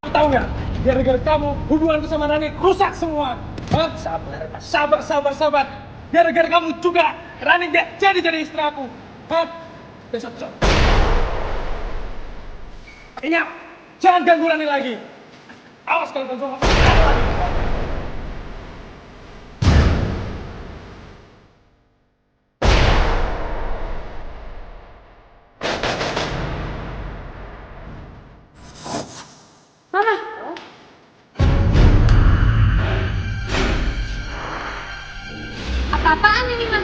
Tahu nggak? Gara-gara kamu hubunganku sama Rani rusak semua. Hah? Sabar. Gara-gara kamu juga Rani nggak jadi istri aku. Hah? Besok. Ingat, jangan ganggu Rani lagi. Awas kalau ganggu lagi. Mama. Apa-apaan ini, Ma?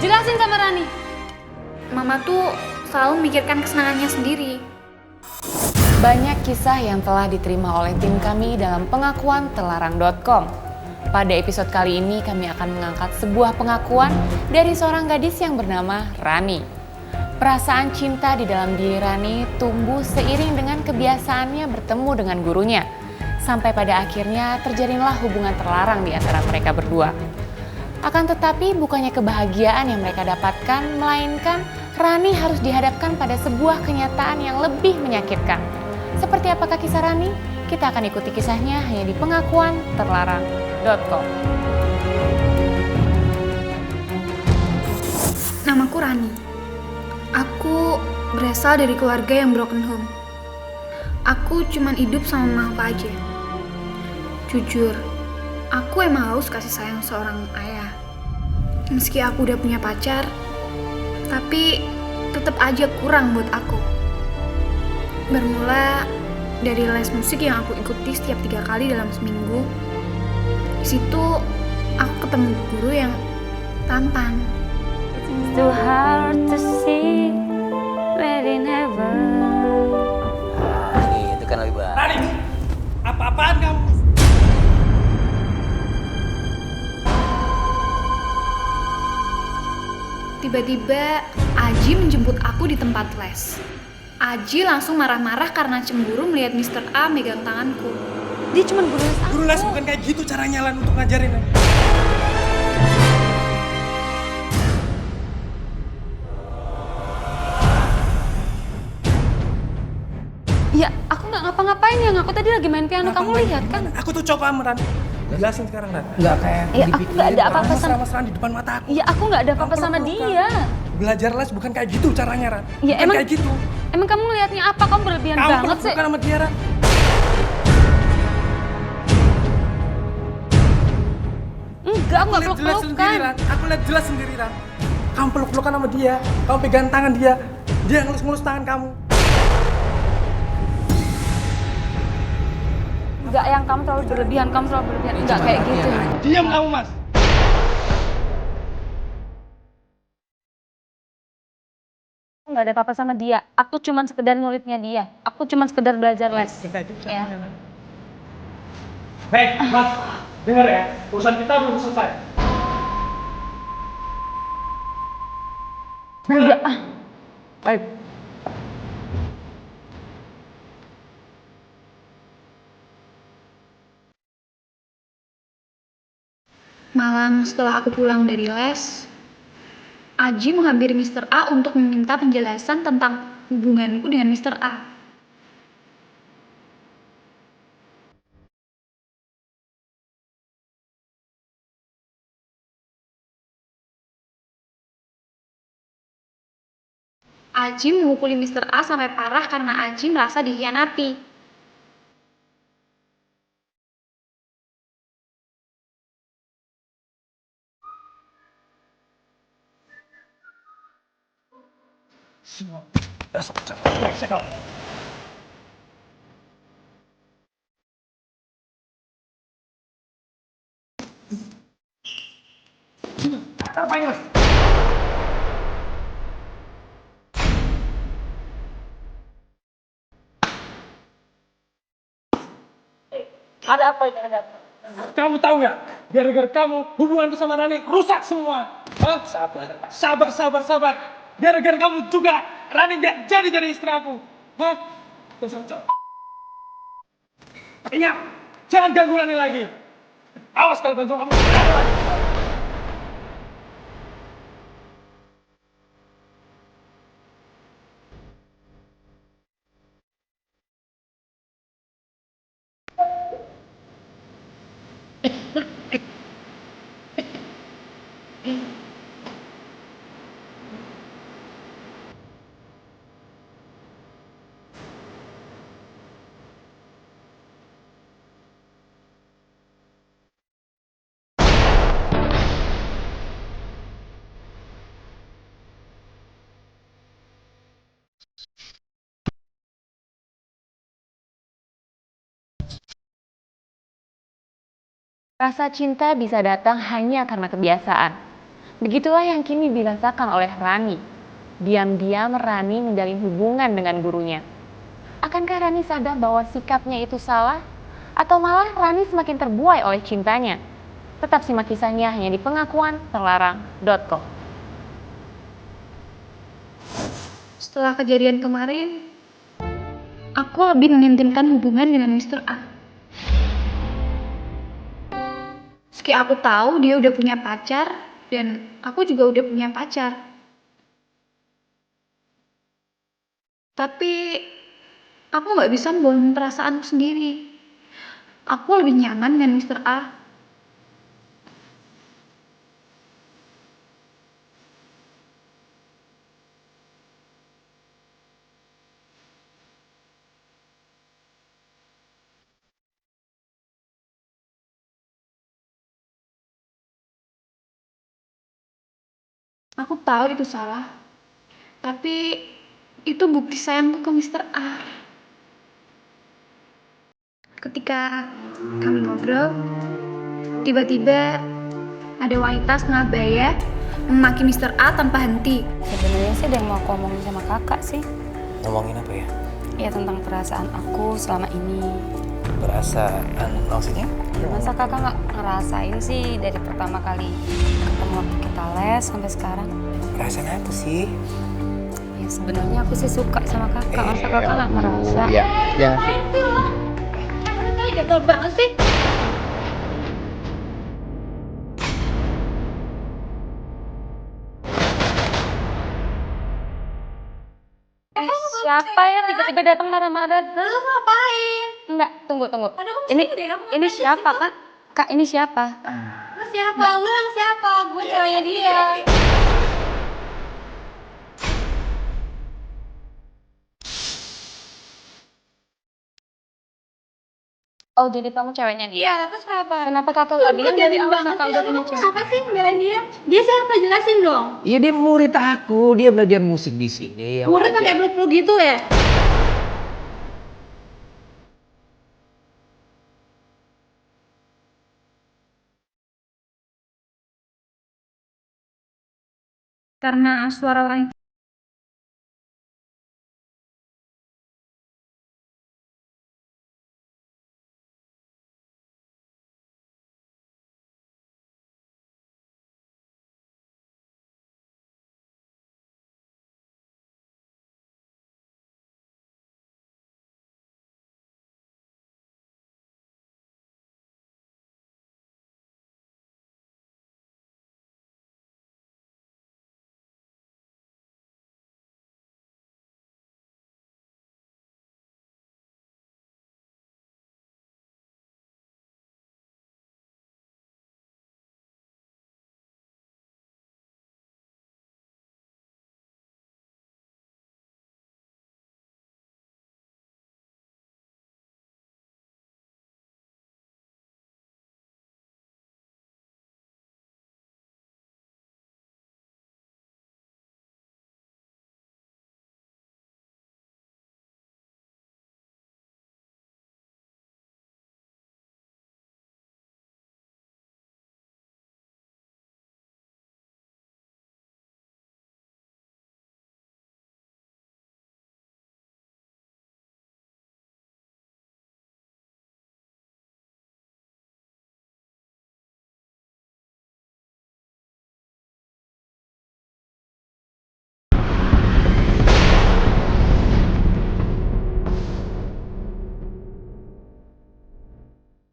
Jelasin sama Rani. Mama tuh selalu memikirkan kesenangannya sendiri. Banyak kisah yang telah diterima oleh tim kami dalam pengakuan telarang.com. Pada episode kali ini kami akan mengangkat sebuah pengakuan dari seorang gadis yang bernama Rani. Perasaan cinta di dalam diri Rani tumbuh seiring dengan kebiasaannya bertemu dengan gurunya. Sampai pada akhirnya terjalinlah hubungan terlarang di antara mereka berdua. Akan tetapi bukannya kebahagiaan yang mereka dapatkan, melainkan Rani harus dihadapkan pada sebuah kenyataan yang lebih menyakitkan. Seperti apakah kisah Rani? Kita akan ikuti kisahnya hanya di pengakuan telarang.com. Namaku Rani. Aku berasal dari keluarga yang broken home. Aku cuman hidup sama mama aku aja. Jujur, aku emang haus kasih sayang seorang ayah. Meski aku udah punya pacar, tapi tetap aja kurang buat aku. Bermula dari les musik yang aku ikuti setiap 3 kali dalam seminggu. Di situ aku ketemu guru yang tampan. It's too hard to see where in heaven. Itu kan lebih baik. Rani, apa-apaan kamu? Tiba-tiba Aji menjemput aku di tempat les. Aji langsung marah-marah karena cemburu melihat Mr. A megang tanganku. Dia cuma guru les aku. Guru les bukan kayak gitu caranya Lan untuk ngajarin. Ya, aku nggak ngapa-ngapain yang aku tadi lagi main piano. Kamu lihat kan? Aku tuh coba Ran. Jelasin sekarang Ran. Enggak kayak Ya, aku nggak ada apa-apa sama. Mesra-mesraan di depan mata aku. Ya, aku nggak ada apa-apa sama dia. Belajar les bukan kayak gitu caranya Ran. Ya, Bukan emang- kayak gitu. Emang kamu ngelihatnya apa? Kamu berlebihan Kamu banget sih. peluk-pelukan sama dia Ran. Enggak, aku nggak Lihat jelas sendiri peluk-pelukan. Ran. Aku lihat jelas sendiri Ran. Kamu peluk-pelukan sama dia. Kamu pegang tangan dia. Dia ngelus-ngelus tangan kamu. Enggak, yang kamu terlalu berlebihan. Kamu terlalu berlebihan. Enggak kayak gitu. Diam kamu Mas. Aku nggak ada apa-apa sama dia. Aku cuma sekedar muridnya dia. Aku cuma sekedar belajar les. Ya. Baik, Mas. Dengar ya. Urusan kita belum selesai. Enggak. Baik. Malam setelah aku pulang dari les, Aji menghampiri Mr. A untuk meminta penjelasan tentang hubunganku dengan Mr. A. Aji memukuli Mr. A sampai parah karena Aji merasa dikhianati. Apa ini Mas? Ada apa ini? Ada apa? Kamu tahu nggak? Gara-gara kamu hubunganku sama Rani rusak semua. Hah? Sabar. Gara-gara kamu juga Rani nggak jadi istri aku. Hah? Ingat, jangan ganggu Rani lagi. Awas kalau ganggu kamu. Rasa cinta bisa datang hanya karena kebiasaan. Begitulah yang kini dirasakan oleh Rani. Diam-diam Rani menjalin hubungan dengan gurunya. Akankah Rani sadar bahwa sikapnya itu salah? Atau malah Rani semakin terbuai oleh cintanya? Tetap simak kisahnya hanya di pengakuan terlarang.com. Setelah kejadian kemarin, aku lebih menintimkan hubungan dengan Mr. A. Meski aku tahu dia udah punya pacar, dan aku juga udah punya pacar. Tapi, aku nggak bisa membohongin perasaanku sendiri. Aku lebih nyaman dengan Mr. A. Aku tahu itu salah. Tapi, itu bukti sayangku ke Mr. A. Ketika kami ngobrol, tiba-tiba ada wanita setengah baya memaki Mr. A tanpa henti. Sebenarnya sih ada yang mau aku omongin sama kakak sih. Ngomongin apa ya? Ya tentang perasaan aku selama ini. Perasaan maksudnya? Masa kakak nggak ngerasain sih dari pertama kali ketemu waktu kita les sampai sekarang? Perasaan apa sih? Ya sebenarnya aku sih suka sama kakak. Masa kakak nggak ngerasa? Iya, ya. Gatel banget sih. Siapa ya tiba-tiba datang marah-marah? Lu ngapain? Enggak, tunggu. Ini siapa, Kak? Kak, ini siapa? Lu siapa? Lu yang siapa? Gue ceweknya dia. Oh, jadi kamu ceweknya dia? Iya, terus kenapa? Kenapa kakak nggak bilang dari awal kakak udah punya cewek? Apa sih belain dia? Dia siapa? Jelasin dong. Iya dia murid aku, dia belajar musik di sini. Murid pakai peluk-peluk gitu ya? Karena suara lain.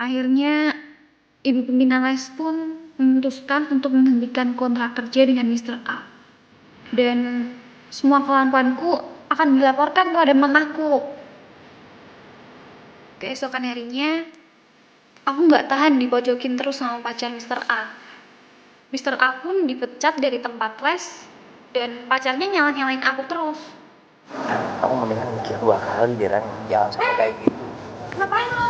Akhirnya, ibu pembina les pun memutuskan untuk menghentikan kontrak kerja dengan Mr. A. Dan semua kelakuanku akan dilaporkan kepada mamaku. Keesokan harinya, Aku nggak tahan dipojokin terus sama pacar Mister A. Mister A pun dipecat dari tempat les, dan pacarnya nyalain aku terus. Kamu mendingan mikir 2 kali deh, Ran. Jangan sampai kayak gitu. Ngapain lo?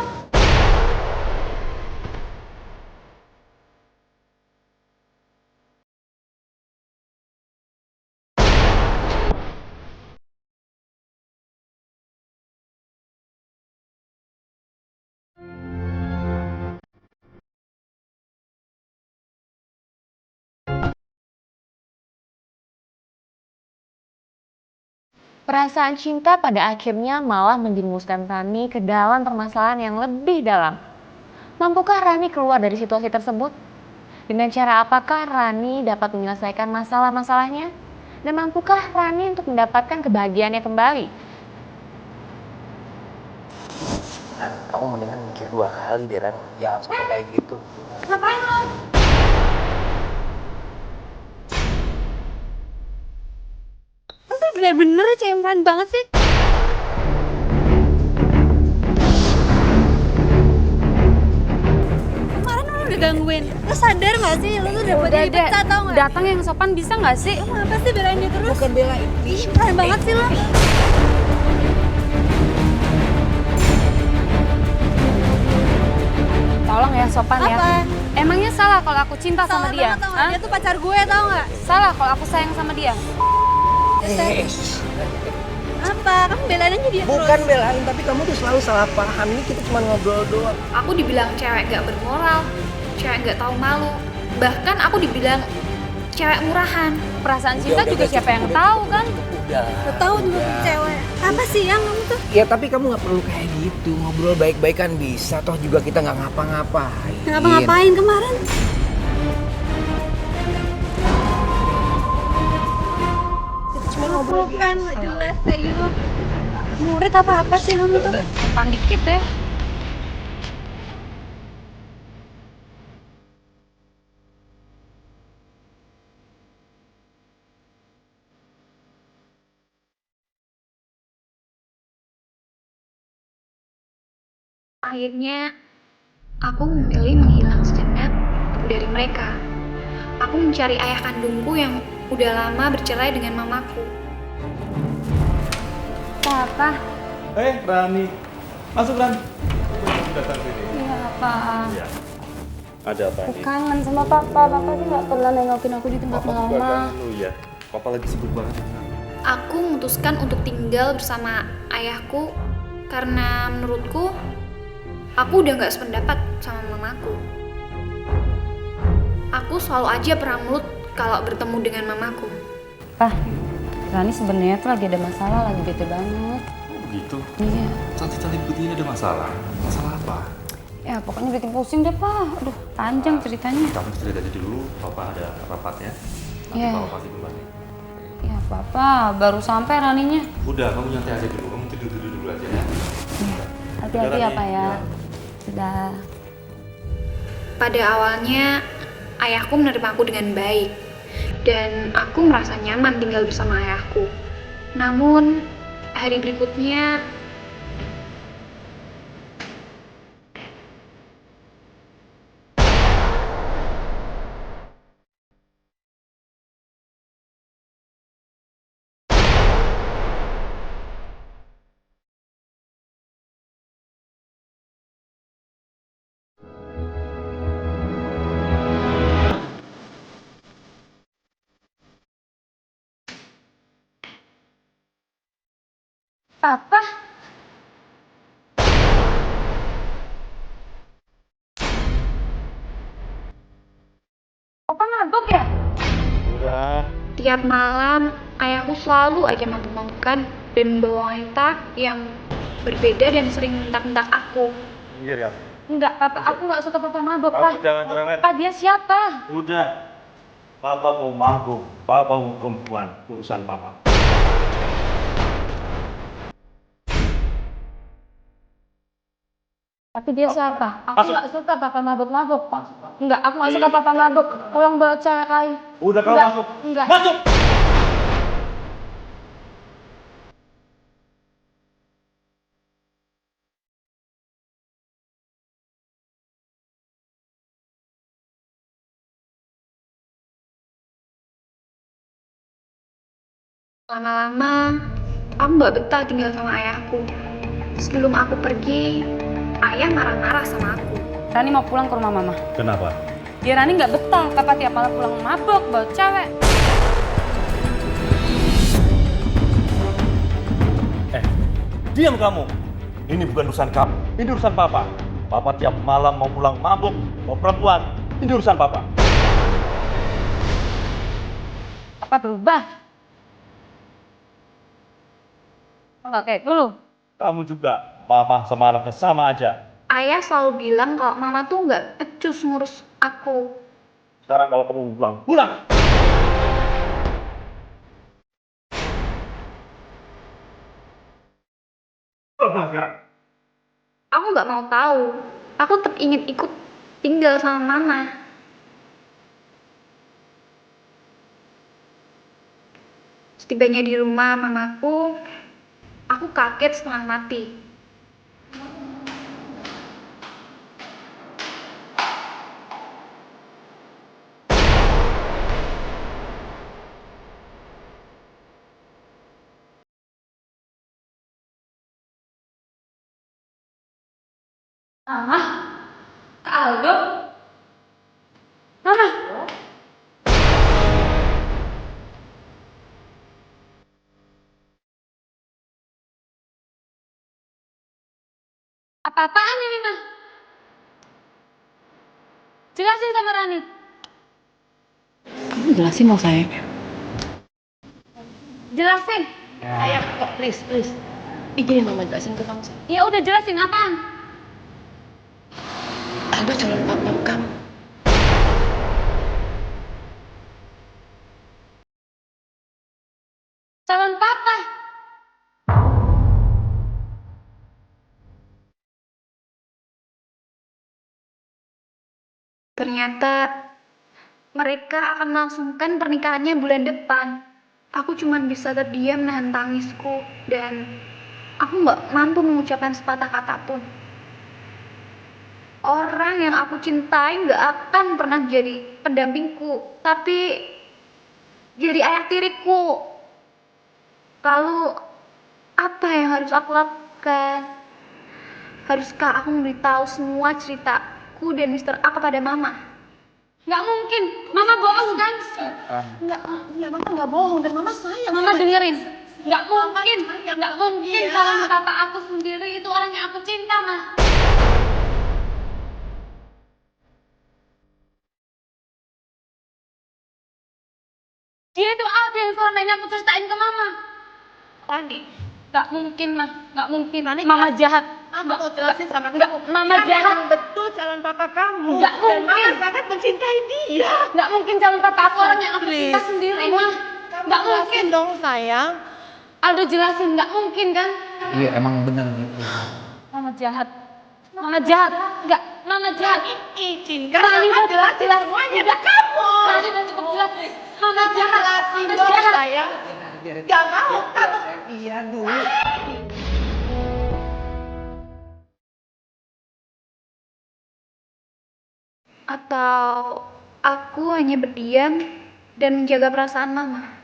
Perasaan cinta pada akhirnya malah menjerumuskan Rani ke dalam permasalahan yang lebih dalam. Mampukah Rani keluar dari situasi tersebut? Dengan cara apakah Rani dapat menyelesaikan masalah-masalahnya? Dan mampukah Rani untuk mendapatkan kebahagiaannya kembali? Ran, kamu mendingan mikir 2 kali deh, Ran. Jangan sampai kayak gitu. Ngapain lo? Lo tuh bener-bener cemburuan banget sih. Kemarin lo udah gangguin. Lo sadar gak sih? Lo tuh udah buat dia dipecat, tau gak? Datang yang sopan bisa nggak sih? Lo kenapa sih belain dia terus? Bukan belain. Ih, keren banget sih lo. Tolong ya sopan ya. Apa? Emangnya salah kalau aku cinta sama Salah dia? banget, tau gak? Hah? Dia tuh pacar gue, tau gak? Salah kalau aku sayang sama dia? Apa? Kamu belain aja dia Bukan terus. belain, tapi kamu tuh selalu salah paham. Ini kita cuma ngobrol doang. Aku dibilang cewek gak bermoral, cewek gak tahu malu. Bahkan aku dibilang cewek murahan. Perasaan cinta juga siapa yang tahu kan? Udah. Gak tahu juga tuh cewek. Apa sih yang kamu tuh? Ya tapi kamu nggak perlu kayak gitu. Ngobrol baik-baik kan bisa. Toh juga kita nggak ngapa-ngapain. Ngapa-ngapain kemarin? Kita cuma ngobrol kan, gak jelas kayak gitu. Murid apa sih kamu tuh? Sopan dikit deh. Akhirnya, aku memilih menghilang sejenak dari mereka. Aku mencari ayah kandungku yang udah lama bercerai dengan mamaku. Papa. Rani. Masuk, Ran. Datang sini. Iya, Papa. Iya. Ada apa Aku kangen sama Papa. Papa tuh nggak pernah nengokin aku di tempat mama. ya. Papa lagi sibuk banget. Aku memutuskan untuk tinggal bersama ayahku karena menurutku aku udah gak sependapat sama mamaku. Aku selalu aja perang mulut kalau bertemu dengan mamaku. Pak, Rani sebenarnya tuh lagi ada masalah, lagi bete banget. Gitu? Iya. Cantik-cantik putih ini ada masalah? Masalah apa? Ya pokoknya bikin pusing deh, Pak. Aduh, panjang ceritanya. Kamu cerita aja dulu, Papa ada rapatnya. Nanti Iya. Papa pasti kembali. Ya, Papa, baru sampai Raninya. Udah, kamu nyantai aja dulu. Kamu tidur dulu aja ya. Hati-hati ya, Pak ya. Iya. Sudah. Pada awalnya, ayahku menerima aku dengan baik. Dan aku merasa nyaman tinggal bersama ayahku. Namun, hari berikutnya, Papa? Papa mabuk ya? tiap malam ayahku selalu aja mabuk-mabukan dan membawa wanita yang berbeda dan sering mentak-mentak aku. Minggir ya. Enggak, Papa. Aku nggak suka Papa mabuk, Pak. Jangan cerewet. Pak, dia siapa? Udah. Papa mau manggung. Papa mau perempuan. Urusan Papa. Tapi dia siapa? Aku nggak suka Papa mabuk-mabuk. Enggak, aku nggak suka Papa mabuk. Tolong bawa cewek lain. Udah kau Enggak, masuk. enggak. Masuk. Lama-lama, aku gak betah tinggal sama ayahku. Sebelum aku pergi, ayah marah-marah sama aku. Rani mau pulang ke rumah mama. Kenapa? Ya Rani nggak betah, papa tiap malam pulang mabok, bawa cewek. Diam kamu. Ini bukan urusan kamu. Ini urusan papa. Papa tiap malam mau pulang mabuk, mau perempuan. Ini urusan papa. Papa berubah. Nggak kayak dulu. Kamu juga. Mama sama anaknya sama aja. Ayah selalu bilang kalau mama tuh gak becus ngurus aku. Sekarang kalau kamu pulang, pulang! Pulang sekarang. Aku gak mau tahu. Aku tetap ingin ikut tinggal sama mama. Setibanya di rumah mamaku, aku kaget setengah mati. Mama? Kak Aldo? Mama? Apa-apaan ini, Ma? Jelasin sama Rani. Kamu jelasin mau saya. Jelasin. Sayang, kok please. Izinin mama jelasin ke kamu. Ya udah jelasin apaan? Aldo calon papa kamu. Calon papa. Ternyata mereka akan melangsungkan pernikahannya bulan depan. Aku cuma bisa terdiam nahan tangisku dan aku nggak mampu mengucapkan sepatah kata pun. Orang yang aku cintai nggak akan pernah jadi pendampingku, tapi jadi ayah tiriku. Lalu apa yang harus aku lakukan? Haruskah aku memberitahu semua ceritaku dan Mr. A kepada Mama? Nggak mungkin. Mama bohong kan? Mama nggak bohong dan mama sayang. Mama dengerin. Nggak mungkin. Nggak mungkin calon papa aku sendiri itu orang yang aku cinta, Ma. Dia itu apa yang selama ini aku ceritain ke Mama? Rani, Nggak mungkin, Ma. Nggak mungkin. Mama jahat. Mama mau jelasin sama Nggak, Mama jahat. betul calon papa kamu. Nggak mungkin. sangat mencintai dia. Nggak mungkin calon papa aku orang yang aku cinta sendiri, Ma. Nggak mungkin. dong sayang. Aldo jelasin, nggak mungkin kan? Iya emang bener gitu. Mama jahat. Mama jahat. Nggak, Mama jahat. Izinkan Rani mama udah jelasin jelas. semuanya. Udah kamu. Rani udah cukup jelas. Mama jahat. Jelasin Mama dong jahat. sayang. Gak mau kamu. Iya dulu. atau aku hanya berdiam dan menjaga perasaan Mama?